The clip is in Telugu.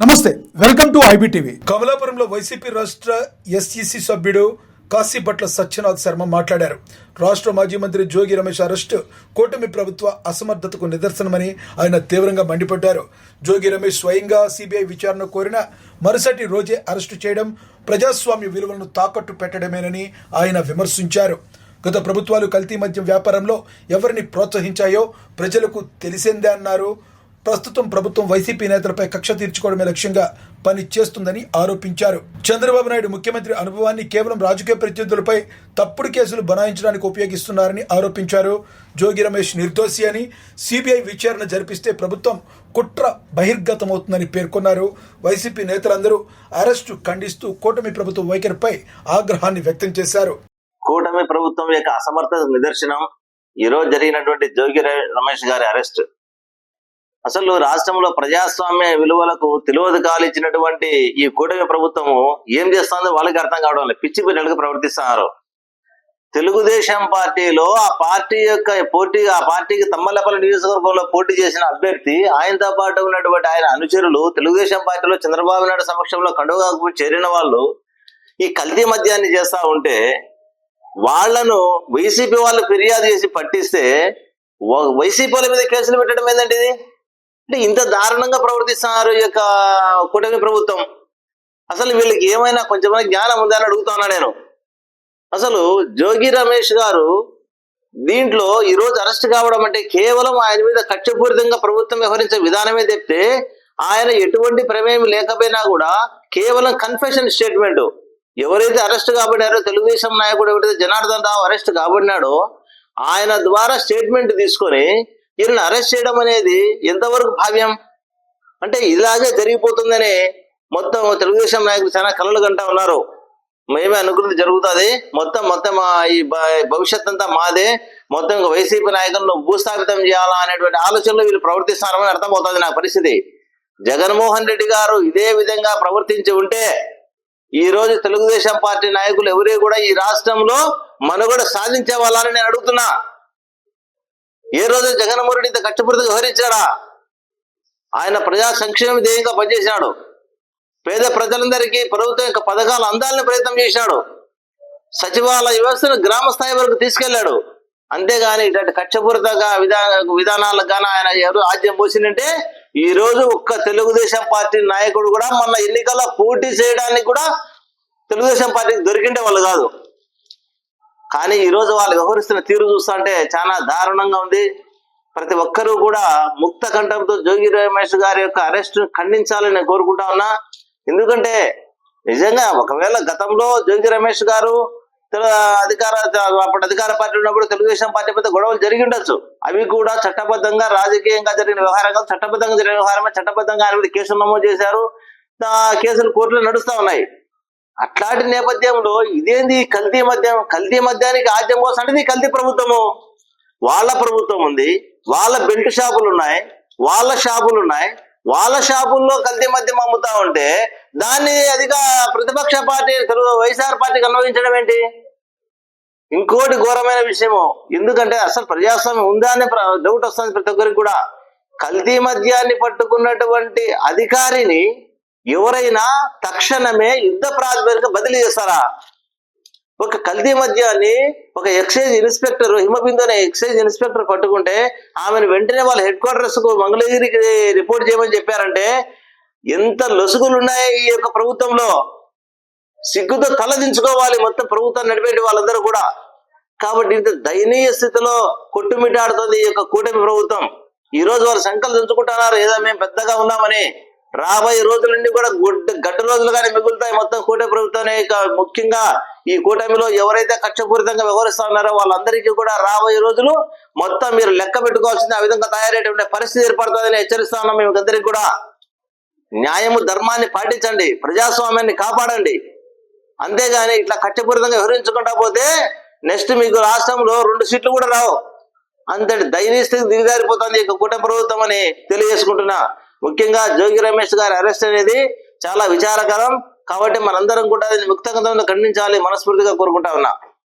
నమస్తే, వెల్కమ్ టు ఐబీటీవీ. కమలాపురంలో వైసీపీ రాష్ట్ర ఎస్ఈసి సభ్యుడు కాశీభట్ల సత్యనాథ్ శర్మ మాట్లాడారు. రాష్ట్ర మాజీ మంత్రి జోగి రమేష్ అరెస్టు కూటమి ప్రభుత్వ అసమర్థతకు నిదర్శనమని ఆయన తీవ్రంగా మండిపడ్డారు. జోగి రమేష్ స్వయంగా సిబిఐ విచారణ కోరిన మరుసటి రోజే అరెస్టు చేయడం ప్రజాస్వామ్య విలువలను తాకట్టు పెట్టడమేనని ఆయన విమర్శించారు. గత ప్రభుత్వాలు కల్తీ మద్యం వ్యాపారంలో ఎవరిని ప్రోత్సహించాయో ప్రజలకు తెలిసిందే అన్నారు. ప్రస్తుతం ప్రభుత్వం వైసీపీ నేతలపై కక్ష తీర్చుకోవడమే లక్ష్యంగా పని చేస్తుందని ఆరోపించారు. చంద్రబాబు నాయుడు ముఖ్యమంత్రి అనుభవాన్ని కేవలం రాజకీయ ప్రత్యర్థులపై తప్పుడు కేసులు బనాయించడానికి ఉపయోగిస్తున్నారని ఆరోపించారు. జోగి రమేష్ నిర్దోషి అని సిబిఐ విచారణ జరిపిస్తే ప్రభుత్వం కుట్ర బహిర్గతమవుతుందని పేర్కొన్నారు. వైసీపీ నేతలందరూ అరెస్టు ఖండిస్తూ కూటమి ప్రభుత్వ వైఖరిపై ఆగ్రహాన్ని వ్యక్తం చేశారు. కూటమి ప్రభుత్వం యొక్క అసమర్థత నిదర్శనం ఈరోజు జరిగినటువంటి జోగి రమేష్ గారి అరెస్ట్. అసలు రాష్ట్రంలో ప్రజాస్వామ్య విలువలకు తిలోదకాలు ఇచ్చినటువంటి ఈ కూటమి ప్రభుత్వము ఏం చేస్తుందో వాళ్ళకి అర్థం కావడం లేదు. పిచ్చి పిల్లలకు ప్రవర్తిస్తున్నారు. తెలుగుదేశం పార్టీలో ఆ పార్టీకి తమ్మలపల్లి నియోజకవర్గంలో పోటీ చేసిన అభ్యర్థి, ఆయనతో పాటు ఉన్నటువంటి ఆయన అనుచరులు, తెలుగుదేశం పార్టీలో చంద్రబాబు నాయుడు సమక్షంలో కండువాకు చేరిన వాళ్ళు ఈ కల్తీ మద్యాన్ని చేస్తా ఉంటే వాళ్లను వైసీపీ వాళ్ళు ఫిర్యాదు చేసి పట్టిస్తే వైసీపీ వాళ్ళ మీద కేసులు పెట్టడం ఏంటంటే ఇది అంటే ఇంత దారుణంగా ప్రవర్తిస్తున్నారు ఈ యొక్క కూటమి ప్రభుత్వం. అసలు వీళ్ళకి ఏమైనా కొంచెమైనా జ్ఞానం ఉందా అని అడుగుతున్నా నేను. అసలు జోగి రమేష్ గారు దీంట్లో ఈరోజు అరెస్ట్ కావడం అంటే కేవలం ఆయన మీద కక్షపూరితంగా ప్రభుత్వం వ్యవహరించే విధానమే తప్పితే ఆయన ఎటువంటి ప్రమేయం లేకపోయినా కూడా కేవలం కన్ఫెషన్ స్టేట్మెంట్. ఎవరైతే అరెస్ట్ కాబడినారో తెలుగుదేశం నాయకుడు ఎవరైతే జనార్దన్ రావు అరెస్ట్ కాబడినాడో ఆయన ద్వారా స్టేట్మెంట్ తీసుకొని ఈయనను అరెస్ట్ చేయడం అనేది ఎంతవరకు భావ్యం? అంటే ఇలాగే జరిగిపోతుందని మొత్తం తెలుగుదేశం నాయకులు చాలా కలలు కంటా ఉన్నారు. మేమే అనుకున్నది జరుగుతుంది, మొత్తం ఈ భవిష్యత్ అంతా మాదే, మొత్తం వైసీపీ నాయకులను భూస్థాపితం చేయాలా అనేటువంటి ఆలోచనలో వీళ్ళు ప్రవర్తిస్తున్నారని అర్థమవుతుంది నా పరిస్థితి. జగన్మోహన్ రెడ్డి గారు ఇదే విధంగా ప్రవర్తించి ఉంటే ఈ రోజు తెలుగుదేశం పార్టీ నాయకులు ఎవరే కూడా ఈ రాష్ట్రంలో మనుగడ సాధించే వాళ్ళని నేను అడుగుతున్నా. ఏ రోజు జగన్మోహన్ రెడ్డి ఇంత కష్టపూరితంగా వ్యవహరించాడా? ఆయన ప్రజా సంక్షేమ ధ్యేయంగా పనిచేశాడు. పేద ప్రజలందరికీ ప్రభుత్వం యొక్క పథకాలు అందాలని ప్రయత్నం చేశాడు. సచివాలయ వ్యవస్థను గ్రామ స్థాయి వరకు తీసుకెళ్లాడు. అంతేగాని ఇటువంటి కక్షపూరితంగా విధానాలకు గానీ ఆయన ఎవరు ఆద్యం పోసిందంటే ఈ రోజు ఒక్క తెలుగుదేశం పార్టీ నాయకుడు కూడా మొన్న ఎన్నికల్లో పోటీ చేయడానికి కూడా తెలుగుదేశం పార్టీకి దొరికిండే వాళ్ళు కాదు. కానీ ఈ రోజు వాళ్ళు వ్యవహరిస్తున్న తీరు చూస్తుంటే చాలా దారుణంగా ఉంది. ప్రతి ఒక్కరూ కూడా ముక్త కంఠంతో జోగి రమేష్ గారి యొక్క అరెస్ట్ ఖండించాలని నేను కోరుకుంటా ఉన్నా. ఎందుకంటే నిజంగా ఒకవేళ గతంలో జోగి రమేష్ గారు అప్పుడు అధికార పార్టీ ఉన్నప్పుడు తెలుగుదేశం పార్టీ పెద్ద గొడవలు జరిగి ఉండొచ్చు. అవి కూడా చట్టబద్ధంగా రాజకీయంగా జరిగిన వ్యవహారంగా చట్టబద్ధంగా జరిగిన వ్యవహారమే. చట్టబద్ధంగా ఆయన మీద కేసులు నమోదు చేశారు. కేసులు కోర్టులో నడుస్తా ఉన్నాయి. అట్లాంటి నేపథ్యంలో ఇదేంది కల్తీ మద్యానికి ఆద్యం కోసం అంటే ఇది కల్తీ ప్రభుత్వము. వాళ్ళ ప్రభుత్వం ఉంది, వాళ్ళ బెల్ట్ షాపులు ఉన్నాయి, వాళ్ళ షాపుల్లో కల్తీ మద్యం అమ్ముతా ఉంటే దాన్ని ప్రతిపక్ష పార్టీ వైఎస్ఆర్ పార్టీకి అన్వయించడం ఏంటి? ఇంకోటి ఘోరమైన విషయము. ఎందుకంటే అసలు ప్రజాస్వామ్యం ఉందా అనే డౌట్ వస్తుంది ప్రతి ఒక్కరికి కూడా. కల్తీ మద్యాన్ని పట్టుకున్నటువంటి అధికారిని ఎవరైనా తక్షణమే యుద్ధ ప్రాతిపదిక బదిలీ చేస్తారా? ఒక కల్తీ మద్యాన్ని ఒక ఎక్సైజ్ ఇన్స్పెక్టర్, హిమబిందు అనే ఎక్సైజ్ ఇన్స్పెక్టర్ పట్టుకుంటే ఆమెను వెంటనే వాళ్ళ హెడ్ క్వార్టర్స్ కు మంగళగిరికి రిపోర్ట్ చేయమని చెప్పారంటే ఎంత లొసుగులు ఉన్నాయి ఈ యొక్క ప్రభుత్వంలో. సిగ్గుతో తలదించుకోవాలి మొత్తం ప్రభుత్వాన్ని నడిపేటి వాళ్ళందరూ కూడా. కాబట్టి ఇంత దయనీయ స్థితిలో కొట్టుమిట్టాడుతుంది ఈ యొక్క కూటమి ప్రభుత్వం. ఈ రోజు వాళ్ళు సంకల్పం దించుకుంటున్నారు ఏదో మేము పెద్దగా ఉన్నామని. రాబోయే రోజుల నుండి కూడా గడ్డ రోజులుగానే మిగులుతాయి మొత్తం కూటమి ప్రభుత్వాన్ని. ముఖ్యంగా ఈ కూటమిలో ఎవరైతే కక్షపూరితంగా వ్యవహరిస్తా ఉన్నారో వాళ్ళందరికీ కూడా రాబోయే రోజులు మొత్తం మీరు లెక్క పెట్టుకోవాల్సింది ఆ విధంగా తయారయ్యేటువంటి పరిస్థితి ఏర్పడుతుందని హెచ్చరిస్తా ఉన్నాం మేము అందరికీ కూడా. న్యాయము ధర్మాన్ని పాటించండి, ప్రజాస్వామ్యాన్ని కాపాడండి. అంతేగాని ఇట్లా కక్షపూరితంగా వ్యవహరించుకుంటా పోతే నెక్స్ట్ మీకు రాష్ట్రంలో 2 సీట్లు కూడా రావు. అంతటి దయనీయ స్థితికి దిగజారిపోతుంది ఈ కూటమి ప్రభుత్వం అని తెలియజేసుకుంటున్నా. ముఖ్యంగా జోగి రమేష్ గారి అరెస్ట్ అనేది చాలా విచారకరం. కాబట్టి మనందరం కూడా ముక్తంగా ఖండించాలి మనస్ఫూర్తిగా కోరుకుంటా ఉన్నా.